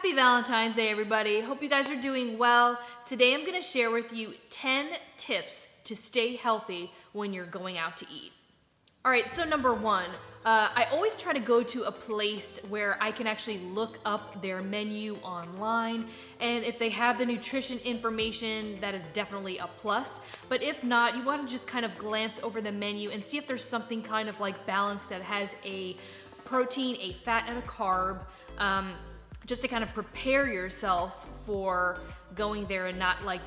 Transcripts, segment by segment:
Happy Valentine's Day, everybody. Hope you guys are doing well. Today I'm going to share with you 10 tips to stay healthy when you're going out to eat. All right, so number one, I always try to go to a place where I can actually look up their menu online, and if they have the nutrition information, that is definitely a plus. But if not, you want to just kind of glance over the menu and see if there's something kind of like balanced that has a protein, a fat, and a carb, just to kind of prepare yourself for going there and not like,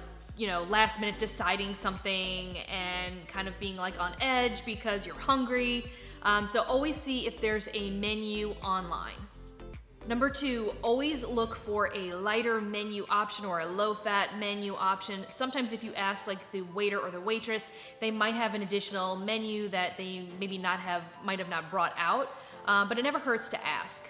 last minute deciding something and kind of being like on edge because you're hungry. So always see if there's a menu online. Number two, always look for a lighter menu option or a low-fat menu option. Sometimes if you ask like the waiter or the waitress, they might have an additional menu that they might have not brought out, but it never hurts to ask.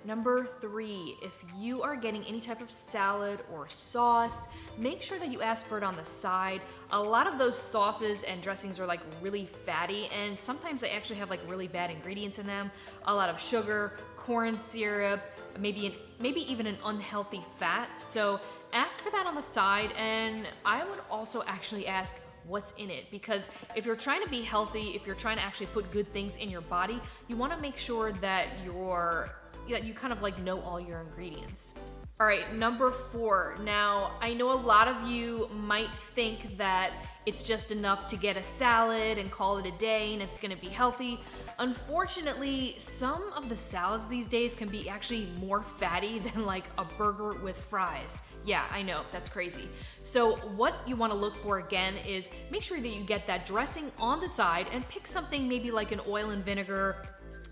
Number three, if you are getting any type of salad or sauce, make sure that you ask for it on the side. A lot of those sauces and dressings are like really fatty, and sometimes they actually have like really bad ingredients in them. A lot of sugar, corn syrup, maybe even an unhealthy fat. So ask for that on the side, and I would also actually ask what's in it, because if you're trying to be healthy, if you're trying to actually put good things in your body, you want to make sure that you kind of like know all your ingredients. All right, number four. Now, I know a lot of you might think that it's just enough to get a salad and call it a day and it's gonna be healthy. Unfortunately, some of the salads these days can be actually more fatty than like a burger with fries. Yeah, I know, that's crazy. So what you wanna look for again is make sure that you get that dressing on the side and pick something maybe like an oil and vinegar,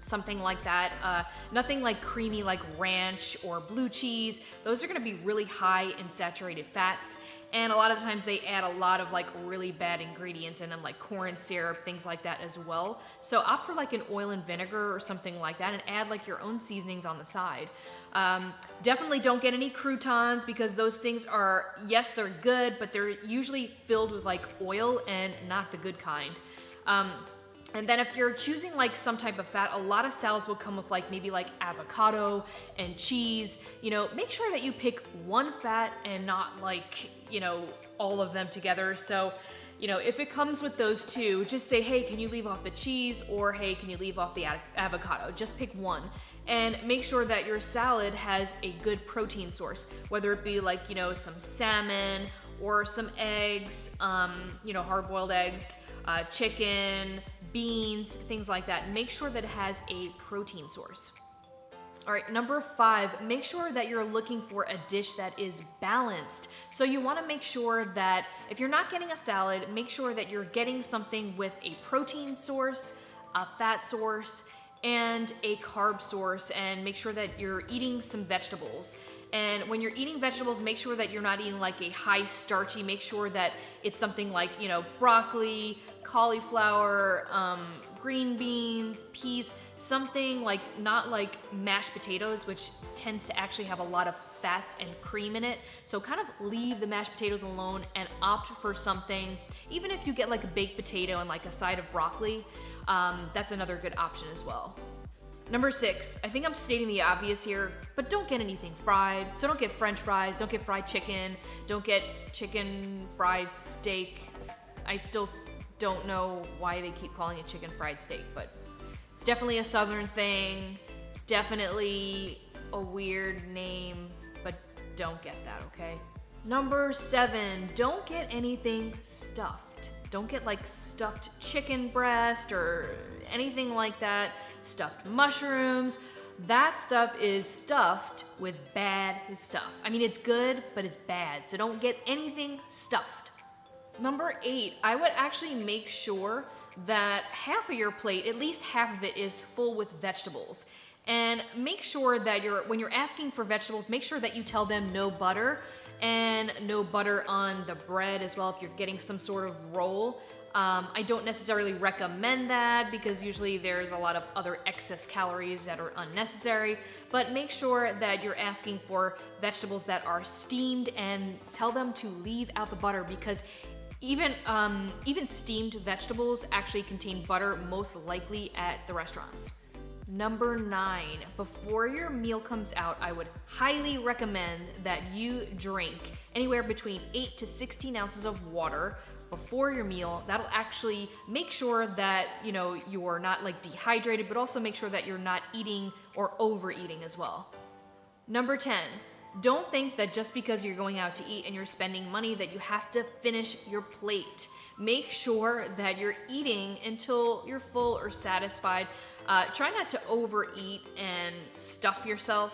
something like that. Nothing like creamy like ranch or blue cheese. Those are gonna be really high in saturated fats. And a lot of times they add a lot of like really bad ingredients in them, like corn syrup, things like that as well. So opt for like an oil and vinegar or something like that and add like your own seasonings on the side. Definitely don't get any croutons, because those things are, yes, they're good, but they're usually filled with like oil and not the good kind. And then if you're choosing like some type of fat, a lot of salads will come with like maybe like avocado and cheese. Make sure that you pick one fat and not like, all of them together. So, if it comes with those two, just say, hey, can you leave off the cheese? Or hey, can you leave off the avocado? Just pick one. And make sure that your salad has a good protein source, whether it be like, some salmon or some eggs, hard-boiled eggs, chicken, beans, things like that. Make sure that it has a protein source. All right, number five, make sure that you're looking for a dish that is balanced. So you want to make sure that if you're not getting a salad, make sure that you're getting something with a protein source, a fat source, and a carb source, and make sure that you're eating some vegetables. And when you're eating vegetables, make sure that you're not eating like a high starchy, make sure that it's something like, broccoli, cauliflower, green beans, peas, something like not like mashed potatoes, which tends to actually have a lot of fats and cream in it. So kind of leave the mashed potatoes alone and opt for something, even if you get like a baked potato and like a side of broccoli, that's another good option as well. Number six, I think I'm stating the obvious here, but don't get anything fried. So don't get French fries, don't get fried chicken, don't get chicken fried steak. I still don't know why they keep calling it chicken fried steak, but it's definitely a Southern thing, definitely a weird name, but don't get that, okay? Number seven, don't get anything stuffed. Don't get like stuffed chicken breast or anything like that, stuffed mushrooms. That stuff is stuffed with bad stuff. I mean, it's good, but it's bad, so don't get anything stuffed. Number eight, I would actually make sure that half of your plate, at least half of it, is full with vegetables. And make sure that when you're asking for vegetables, make sure that you tell them no butter, and no butter on the bread as well if you're getting some sort of roll. I don't necessarily recommend that because usually there's a lot of other excess calories that are unnecessary, but make sure that you're asking for vegetables that are steamed, and tell them to leave out the butter, because even steamed vegetables actually contain butter, most likely at the restaurants. Number 9, before your meal comes out, I would highly recommend that you drink anywhere between 8 to 16 ounces of water before your meal. That'll actually make sure that, you're not like dehydrated, but also make sure that you're not eating or overeating as well. Number 10, don't think that just because you're going out to eat and you're spending money that you have to finish your plate. Make sure that you're eating until you're full or satisfied. Try not to overeat and stuff yourself.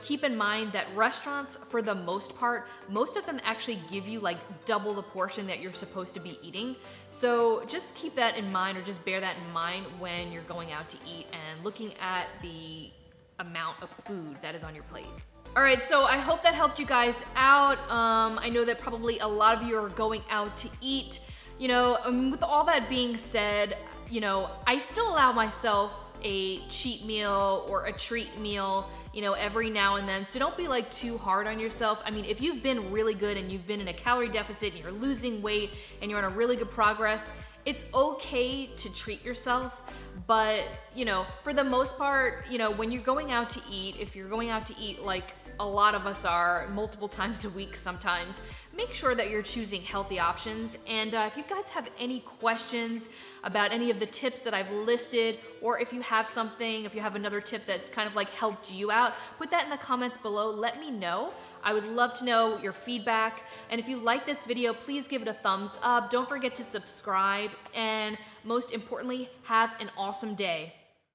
Keep in mind that restaurants, for the most part, most of them actually give you like double the portion that you're supposed to be eating. So just keep that in mind, or just bear that in mind when you're going out to eat and looking at the amount of food that is on your plate. All right, so I hope that helped you guys out. I know that probably a lot of you are going out to eat. With all that being said, I still allow myself a cheat meal or a treat meal, every now and then. So don't be like too hard on yourself. I mean, if you've been really good and you've been in a calorie deficit and you're losing weight and you're on a really good progress, it's okay to treat yourself. But, for the most part, when you're going out to eat, if you're going out to eat like a lot of us are multiple times a week sometimes, make sure that you're choosing healthy options. And if you guys have any questions about any of the tips that I've listed, or if you have another tip that's kind of like helped you out, put that in the comments below. Let me know. I would love to know your feedback. And if you like this video, please give it a thumbs up. Don't forget to subscribe. And most importantly, have an awesome day.